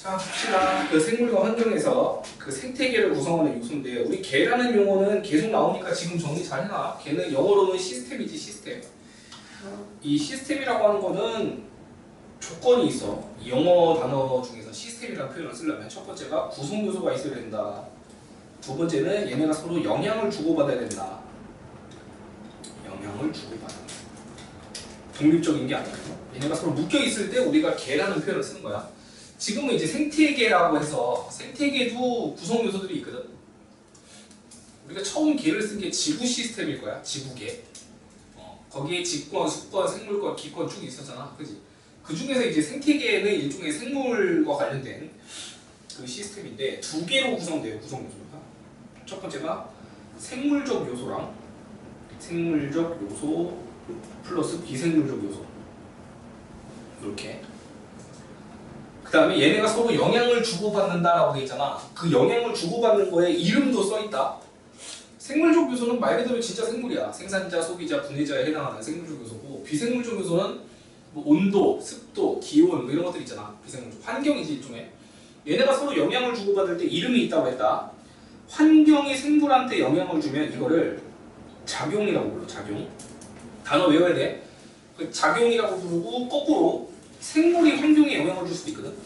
자, 봅시다. 그 생물과 환경에서 그 생태계를 구성하는 요소인데, 우리 개라는 용어는 계속 나오니까 지금 정리 잘 해놔. 개는 영어로는 시스템이지, 시스템. 이 시스템이라고 하는 거는 조건이 있어. 이 영어 단어 중에서 시스템이라는 표현을 쓰려면 첫 번째가 구성 요소가 있어야 된다. 두 번째는 얘네가 서로 영향을 주고받아야 된다. 영향을 주고받아야 된다. 독립적인 게 아니고 얘네가 서로 묶여 있을 때 우리가 개라는 표현을 쓰는 거야. 지금은 이제 생태계라고 해서 생태계도 구성 요소들이 있거든. 우리가 처음 개를 쓴 게 지구 시스템일 거야. 지구계. 거기에 직권, 수권, 생물권, 기권 쭉 있었잖아. 그지? 그 중에서 이제 생태계는 일종의 생물과 관련된 그 시스템인데 두 개로 구성돼요. 구성 요소가. 첫 번째가 생물적 요소랑 생물적 요소 플러스 비생물적 요소. 이렇게. 그 다음에 얘네가 서로 영향을 주고받는다라고 돼 있잖아. 그 영향을 주고받는 거에 이름도 써있다. 생물적 요소는 말 그대로 진짜 생물이야. 생산자, 소비자, 분해자에 해당하는 생물적 요소고, 비생물적 요소는 뭐 온도, 습도, 기온 뭐 이런 것들 있잖아. 비생물적 환경이지 일종의. 얘네가 서로 영향을 주고받을 때 이름이 있다고 했다. 환경이 생물한테 영향을 주면 이거를 작용이라고 불러. 작용. 단어 외워야 돼. 그 작용이라고 부르고 거꾸로 생물이 환경에 영향을 줄 수도 있거든.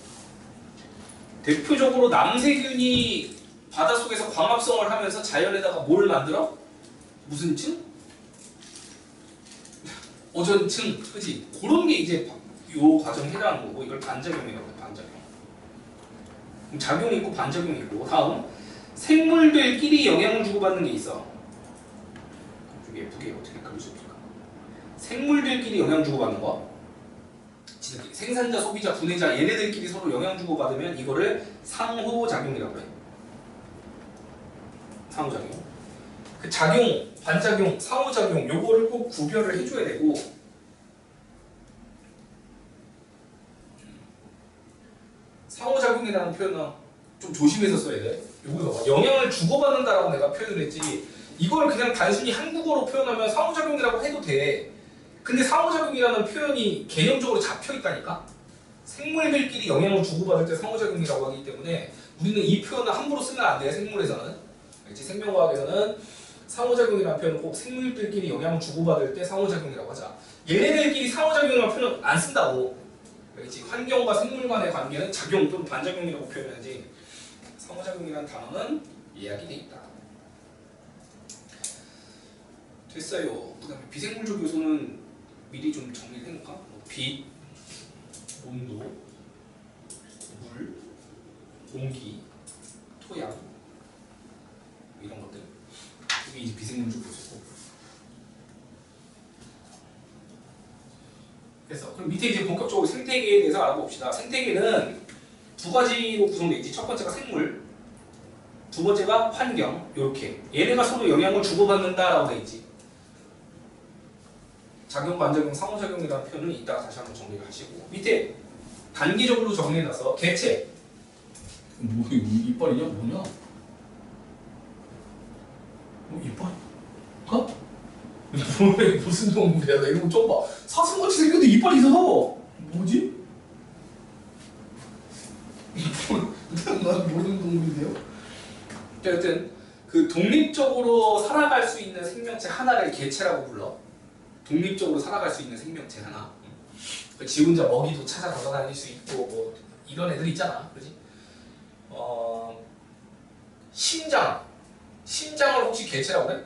대표적으로 남세균이 바닷속에서 광합성을 하면서 자연에다가 뭘 만들어? 무슨 층? 오존층, 그지? 그런 게 이제 요 과정에 해당하는 거고, 이걸 반작용이라고 해요. 반작용. 그럼 작용이 있고 반작용이 있고. 다음, 생물들끼리 영향을 주고받는 게 있어. 좀 예쁘게 어떻게 그릴 수 있을까? 생물들끼리 영향 주고받는 거. 생산자, 소비자, 분해자 얘네들끼리 서로 영향 주고받으면 이거를 상호작용이라고 해. 상호작용. 그 작용, 반작용, 상호작용 요거를 꼭 구별을 해줘야 되고, 상호작용이라는 표현은 좀 조심해서 써야 돼. 요거 봐봐. 영향을 주고받는다라고 내가 표현을 했지, 이걸 그냥 단순히 한국어로 표현하면 상호작용이라고 해도 돼. 근데 상호작용이라는 표현이 개념적으로 잡혀있다니까? 생물들끼리 영향을 주고받을 때 상호작용이라고 하기 때문에 우리는 이 표현을 함부로 쓰면 안 돼. 생물에서는. 알지? 생명과학에서는 상호작용이라는 표현은 꼭 생물들끼리 영향을 주고받을 때 상호작용이라고 하자. 얘네들끼리 상호작용이라는 표현은 안 쓴다고. 알지? 환경과 생물 간의 관계는 작용 또는 반작용이라고 표현하지, 상호작용이라는 단어는 예약이 돼 있다. 됐어요. 그 다음에 비생물적 요소는 미리 좀 정리를 해놓을까? 뭐 빛, 온도, 물, 공기, 토양 이런 것들. 이게 이제 비생물적 요소고. 그래서 그럼 밑에 이제 본격적으로 생태계에 대해서 알아봅시다. 생태계는 두 가지로 구성되어 있지. 첫 번째가 생물, 두 번째가 환경. 이렇게 얘네가 서로 영향을 주고받는다라고 되어 있지. 작용, 반작용, 상호작용이라는 표현은 이따가 다시 한번 정리를 하시고, 밑에 단기적으로 정리해놔서 개체. 뭐 이빨이냐 뭐냐? 뭐 이빨? 뭐야, 무슨 동물이야? 나 이런 거 처음 봐. 사슴같이 생겼는데 이빨이 있어서. 뭐지? 난 모르는 동물인데요. 어쨌든 그 독립적으로 살아갈 수 있는 생명체 하나를 개체라고 불러. 독립적으로 살아갈 수 있는 생명체 하나. 지 혼자 먹이도 찾아 돌아다닐 수 있고 뭐 이런 애들 있잖아, 그렇지? 심장을 혹시 개체라고 그래?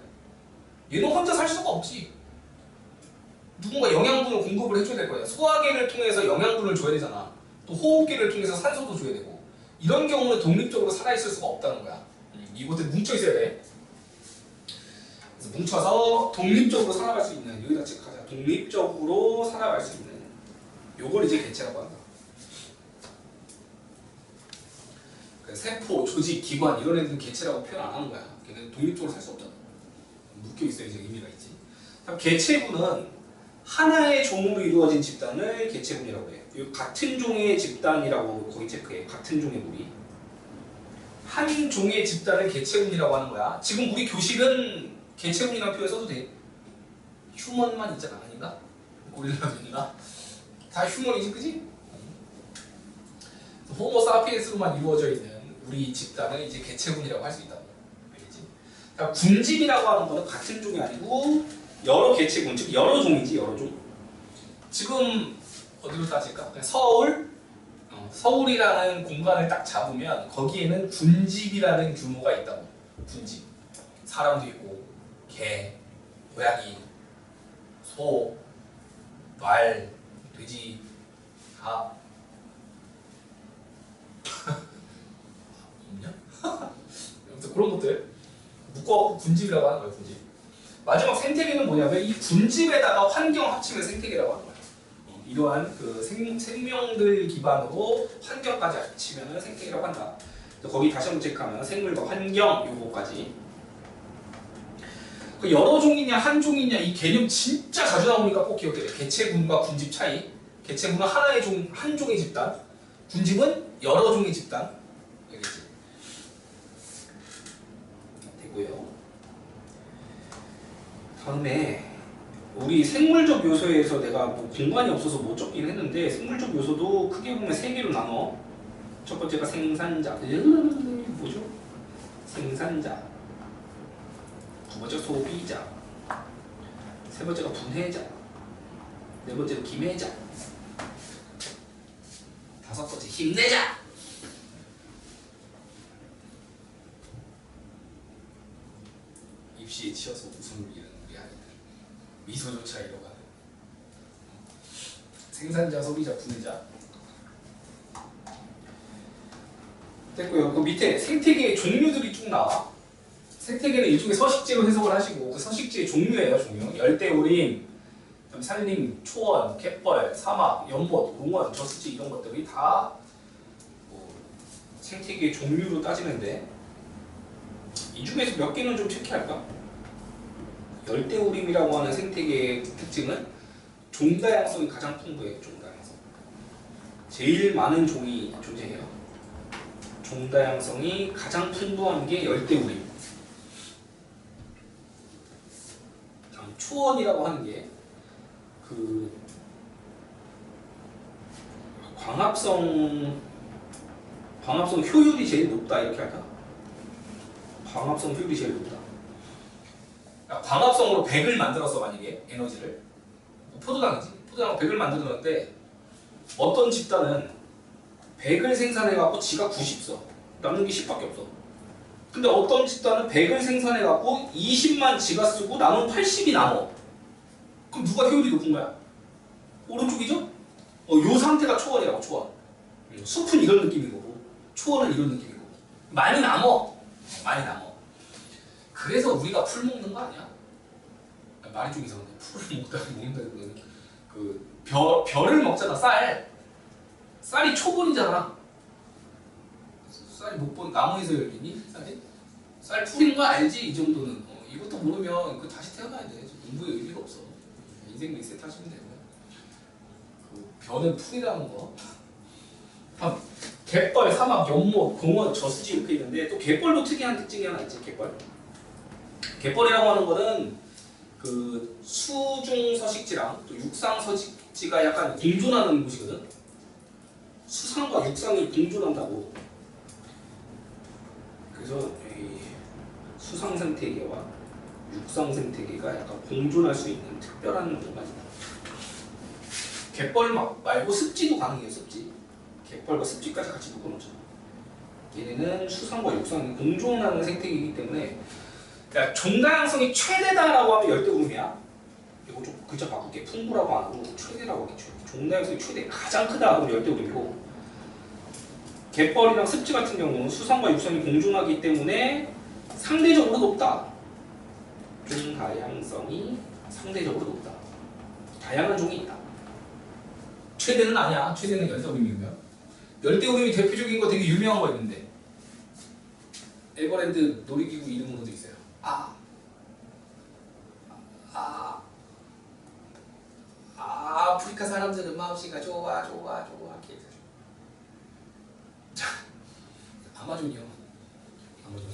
얘는 혼자 살 수가 없지. 누군가 영양분을 공급을 해줘야 될 거야. 소화기를 통해서 영양분을 줘야 되잖아. 또 호흡기를 통해서 산소도 줘야 되고. 이런 경우는 독립적으로 살아있을 수가 없다는 거야. 이곳에 뭉쳐 있어야 돼. 그래서 뭉쳐서 독립적으로 살아갈 수 있는, 여기다 체크하자. 독립적으로 살아갈 수 있는 요걸 이제 개체라고 한다. 세포, 조직, 기관 이런 애들은 개체라고 표현 안 하는 거야. 걔는 독립적으로 살 수 없잖아. 묶여 있어야 이제 의미가 있지. 다음 개체군은 하나의 종으로 이루어진 집단을 개체군이라고 해. 같은 종의 집단이라고 거기 체크해. 같은 종의 무리. 한 종의 집단을 개체군이라고 하는 거야. 지금 우리 교실은 개체군이라는 표현 써도 돼. 휴먼만 있잖아, 아닌가? 고릴라도 있나? 다 휴먼이지, 그지? 호모사피엔스로만 이루어져 있는 우리 집단은 이제 개체군이라고 할 수 있다. 알겠지? 그러니까 군집이라고 하는 거는 같은 종이 아니고 여러 개체군, 즉 여러 종이지, 여러 종. 지금 어디로 따질까? 그냥 서울이라는 공간을 딱 잡으면 거기에는 군집이라는 규모가 있다고. 군집. 사람도 있고, 개, 고양이, 소, 말, 돼지, 닭. 없냐? 아무튼 그런 것들 묶어갖고 군집이라고 하는 거예요. 군집. 마지막 생태계는 뭐냐면 이 군집에다가 환경 합치면 생태계라고 하는 거예요. 이러한 그 생명들 기반으로 환경까지 합치면 생태계라고 한다. 거기 다시 한번 체크하면 생물과 환경 요거까지. 그 여러 종이냐 한 종이냐 이 개념 진짜 자주 나오니까 꼭 기억해야 돼. 개체군과 군집 차이. 개체군은 하나의 종, 한 종의 집단. 군집은 여러 종의 집단. 알겠지? 되고요. 다음에 우리 생물적 요소에서 내가 뭐 공간이 없어서 못 적긴 했는데 생물적 요소도 크게 보면 세 개로 나눠. 첫 번째가 생산자. 뭐죠? 생산자. 두 번째가 소비자. 세 번째가 분해자. 네 번째가 기매자. 다섯 번째 힘내자. 입시에 치여서 웃음을 잃는 우리 아이들. 미소조차 잃어가는. 생산자, 소비자, 분해자. 됐고요. 그 밑에 생태계의 종류들이 쭉 나와. 생태계는 일종의 서식지로 해석을 하시고 그 서식지의 종류예요. 종류. 열대우림, 산림, 초원, 갯벌, 사막, 연못, 농원, 저수지 이런 것들이 다 뭐 생태계의 종류로 따지는데 이 중에서 몇 개는 좀 체크할까? 열대우림이라고 하는 생태계의 특징은 종다양성이 가장 풍부해요. 종다양성. 제일 많은 종이 존재해요. 종다양성이 가장 풍부한 게 열대우림. 다음 초원이라고 하는 게 그 광합성 효율이 제일 높다 이렇게 할까? 광합성 효율이 제일 높다. 그러니까 광합성으로 100을 만들어서 만약에 에너지를 포도당이지. 포도당 100을 만들었는데 어떤 집단은 100을 생산해갖고 지가 90 써. 남는 게 10밖에 없어. 근데 어떤 집단은 100을 생산해갖고 20만 지가 쓰고 남은 80이 남어. 그럼 누가 효율이 높은 거야? 오른쪽이죠? 요 상태가 초원이라고. 초원. 숲은 이런 느낌인 거고 초원은 이런 느낌인 거고 많이 남어. 많이 남어. 그래서 우리가 풀 먹는 거 아니야? 말이 좀 이상한데 풀을 먹는다는 그 별을 먹잖아. 쌀이 초본이잖아. 쌀이 못 본 나무에서 열리니? 쌀 풀인 거 알지? 이 정도는. 이것도 모르면 그 다시 태어나야 돼. 공부에 의미가 없어. 인생 리셋 하시면 되고요. 그 별은 풀이라는 거. 갯벌, 사막, 연못, 공원, 저수지 이렇게 있는데 또 갯벌도 특이한 특징이 하나 있지. 갯벌이라고 하는 거는 그 수중 서식지랑 또 육상 서식지가 약간 공존하는 곳이거든. 수상과 육상이 공존한다고. 그래서 이 수상 생태계와 육상 생태계가 약간 공존할 수 있는 특별한 공간이다. 갯벌 말고 습지도 가능해요. 습지. 갯벌과 습지까지 같이 묶어놓잖아. 얘네는 수상과 육상이 공존하는 생태계이기 때문에 그러니까 종다양성이 최대다라고 하면 열대우림이야. 이거 좀 글자 바꿀게. 풍부라고 안 하고 최대라고 하겠죠. 종다양성이 최대 가장 크다 하면 열대우림이고 갯벌이랑 습지 같은 경우는 수상과 육상이 공존하기 때문에 상대적으로 높다. 종다양성이 상대적으로 높다. 다양한 종이 있다. 최대는 아니야. 최대는 열대우림이고요. 열대우림이 대표적인 거 되게 유명한 거 있는데 에버랜드 놀이기구 이름으로도 있어요. 아프리카 사람들은 마우시가 좋아 이렇게 해서. 자, 아마존이요. 아마존.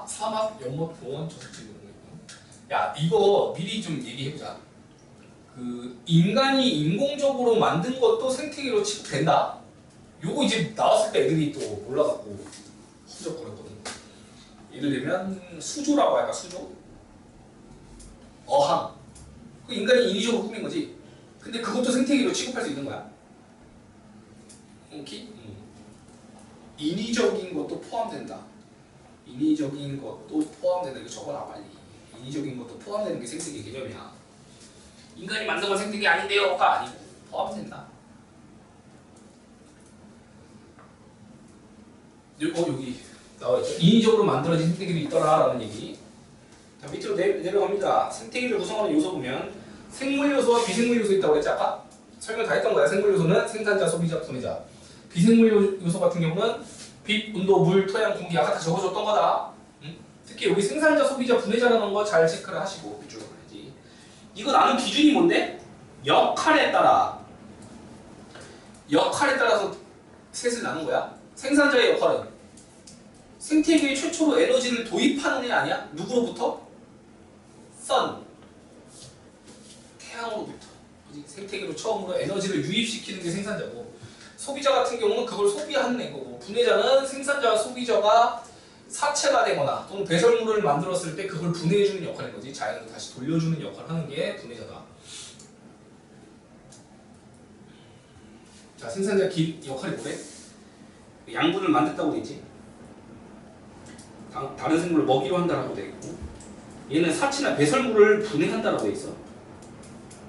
사막, 연못, 공원, 저수지 이런 거 있고. 야, 이거 미리 좀 얘기해보자. 그 인간이 인공적으로 만든 것도 생태계로 취급된다. 요거 이제 나왔을 때 애들이 또 몰라갖고 허적거렸거든. 예를 들면 수조라고 할까? 수조? 어항. 그 인간이 인위적으로 꾸민 거지. 근데 그것도 생태계로 취급할 수 있는 거야. 오케이? 인위적인 것도 포함된다. 인위적인 것도 포함된다. 이거 적어놔 빨리. 인위적인 것도 포함되는 게 생태계 개념이야. 인간이 만든 건 생태계 아닌데요가 아니고 포함된다. 여기 나와있죠. 인위적으로 만들어진 생태계도 있더라라는 얘기. 자, 밑으로 내려갑니다. 생태계를 구성하는 요소 보면 생물 요소와 비생물 요소 있다고 그랬지 아까? 설명 다 했던 거야. 생물 요소는 생산자, 소비자, 분해자. 비생물 요소 같은 경우는 빛, 온도, 물, 토양, 공기 아까 다 적어줬던 거다. 응? 특히 여기 생산자, 소비자, 분해자라는 거 잘 체크를 하시고 이쪽으로 가야지. 이거 나눈 기준이 뭔데? 역할에 따라서 셋을 나눈 거야. 생산자의 역할은 생태계에 최초로 에너지를 도입하는 애 아니야? 누구로부터? 선. 태양으로부터. 생태계로 처음으로 에너지를 유입시키는 게 생산자고, 소비자 같은 경우는 그걸 소비하는 애거고, 분해자는 생산자와 소비자가 사체가 되거나 또는 배설물을 만들었을 때 그걸 분해해주는 역할인 거지. 자연으로 다시 돌려주는 역할을 하는 게 분해자다. 자, 생산자 역할이 뭐래? 양분을 만든다고 돼 있지. 다른 생물을 먹이로 한다라고 돼 있고, 얘는 사체나 배설물을 분해한다라고 돼 있어.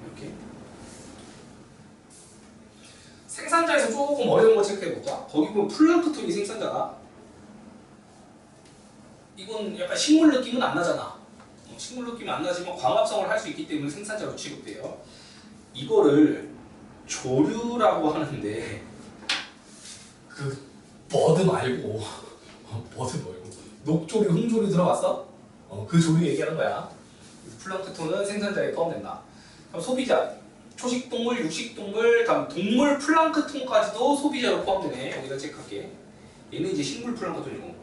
이렇게. 생산자에서 조금 어려운 거 체크해볼까? 거기 보면 플랑크톤이 생산자다. 이건 약간 식물 느낌은 안 나잖아. 식물 느낌은 안 나지만 광합성을 할 수 있기 때문에 생산자로 취급돼요. 이거를 조류라고 하는데, 그 버드 말고 버드 말고 녹조류, 흥조류 들어갔어? 그 조류 얘기하는 거야. 플랑크톤은 생산자에 포함된다. 그럼 소비자, 초식동물, 육식동물, 다음 동물 플랑크톤까지도 소비자로 포함되네. 여기다 체크할게. 얘는 이제 식물 플랑크톤이고,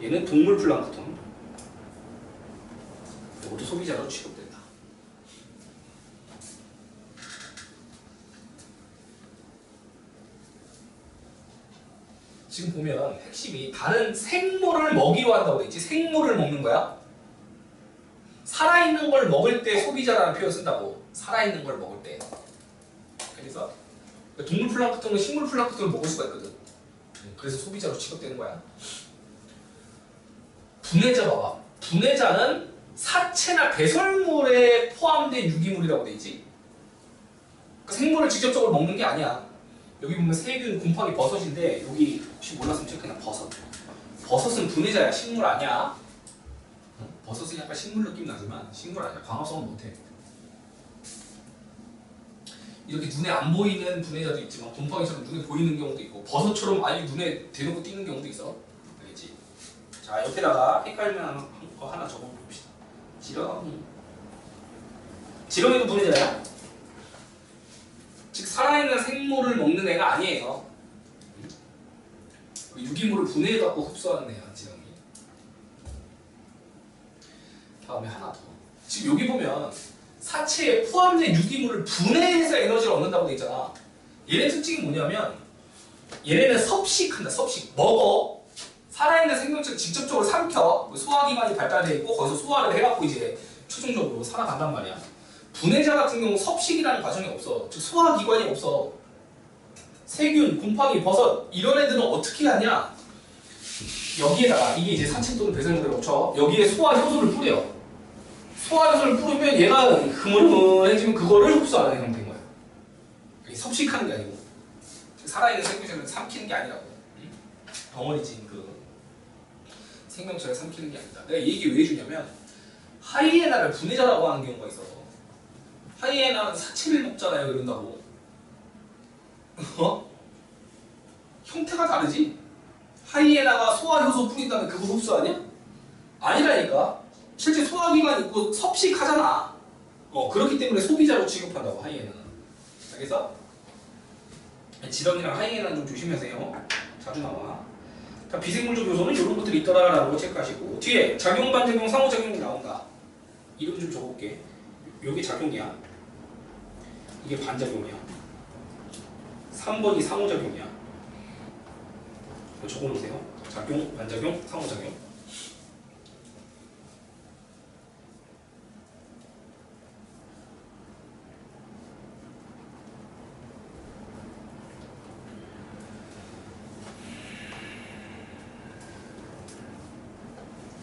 얘는 동물 플랑크톤. 이것도 소비자로 취급된다. 지금 보면 핵심이 다른 생물을 먹이로 한다고 돼 있지. 생물을 먹는 거야. 살아있는 걸 먹을 때 소비자라는 표현 쓴다고. 살아있는 걸 먹을 때. 그래서 동물 플랑크톤은 식물 플랑크톤을 먹을 수가 있거든. 그래서 소비자로 취급되는 거야. 분해자 봐봐. 분해자는 사체나 배설물에 포함된 유기물이라고 돼 있지. 생물을 직접적으로 먹는 게 아니야. 여기 보면 세균, 곰팡이, 버섯인데, 여기 혹시 몰랐으면 체크해놔. 버섯. 버섯은 분해자야. 식물 아니야. 버섯은 약간 식물 느낌 나지만 식물 아니야. 광합성은 못해. 이렇게 눈에 안 보이는 분해자도 있지만 곰팡이처럼 눈에 보이는 경우도 있고, 버섯처럼 아예 눈에 대놓고 띄는 경우도 있어. 알겠지? 자, 옆에다가 헷갈리는 거 하나 적어봅시다. 지렁이. 지렁이도 분해자야. 즉 살아있는 생물을 먹는 애가 아니에요. 유기물을 분해해갖고 흡수하는 애야, 지렁이. 다음에 하나 더. 지금 여기 보면 사체에 포함된 유기물을 분해해서 에너지를 얻는다고 돼 있잖아. 얘네 특징이 뭐냐면, 얘네는 섭식한다. 섭식. 먹어. 살아있는 생명체를 직접적으로 삼켜. 소화기관이 발달되어 있고 거기서 소화를 해갖고 이제 최종적으로 살아간단 말이야. 분해자 같은 경우 섭식이라는 과정이 없어. 즉 소화기관이 없어. 세균, 곰팡이, 버섯 이런 애들은 어떻게 하냐? 여기에다가 이게 이제 산책 또는 배설물이라고 쳐. 여기에 소화 효소를 뿌려. 소화 효소를 뿌리면 얘가 흐물흐물해지면 그거를 흡수하는 형태인 거야. 섭식하는 게 아니고, 살아있는 생명체를 삼키는 게 아니라고. 덩어리진 그 생명체를 삼키는 게 아니다. 내가 이 얘기 왜 해주냐면, 하이에나를 분해자라고 하는 경우가 있어. 하이에나는 사체를 먹잖아요. 이런다고. 형태가 다르지? 하이에나가 소화효소 뿌린다면 그거 흡수하냐? 아니라니까. 실제 소화기관 있고 섭식하잖아. 그렇기 때문에 소비자로 취급한다고, 하이에나는. 알겠어? 지렁이랑 하이에나는 좀 조심하세요. 자주 나와. 자, 비생물적 요소는 이런 것들이 있더라라는 거 체크하시고, 뒤에 작용, 반작용, 상호작용이 나온다. 이름 좀 적어볼게. 요게 작용이야. 이게 반작용이야. 3번이 상호작용이야. 적어놓으세요. 작용, 반작용, 상호작용.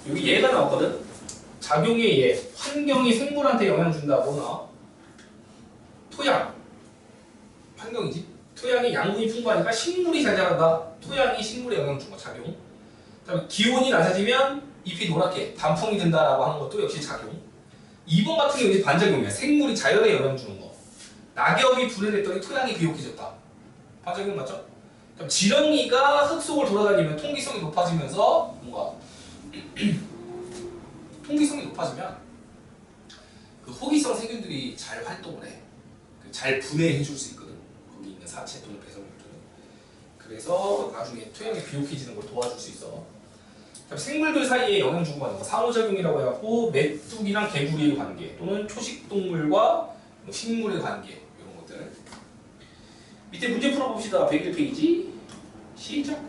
여기 얘가 나왔거든. 작용의 얘, 환경이 생물한테 영향 준다고 나. 토양, 환경이지. 토양이 양분이 풍부하니까 식물이 잘 자란다. 토양이 식물에 영향 준 거 작용. 그다음에 기온이 낮아지면 잎이 노랗게 단풍이 든다라고 하는 것도 역시 작용. 2번 같은 경우는 이제 반작용이야. 생물이 자연에 영향 주는 거. 낙엽이 불을 냈더니 토양이 비옥해졌다. 반작용 맞죠? 그럼 지렁이가 흙 속을 돌아다니면 통기성이 높아지면서 뭔가 통기성이 높아지면 그 호기성 세균들이 잘 활동을 해. 잘 분해해 줄 수 있거든. 거기 있는 사체 또는 배설물들은. 그래서 나중에 토양이 비옥해지는 걸 도와줄 수 있어. 생물들 사이에 영향 주고받는 거 상호작용이라고 해갖고 메뚜기랑 개구리의 관계 또는 초식동물과 식물의 관계 이런 것들. 밑에 문제 풀어봅시다. 101페이지 시작.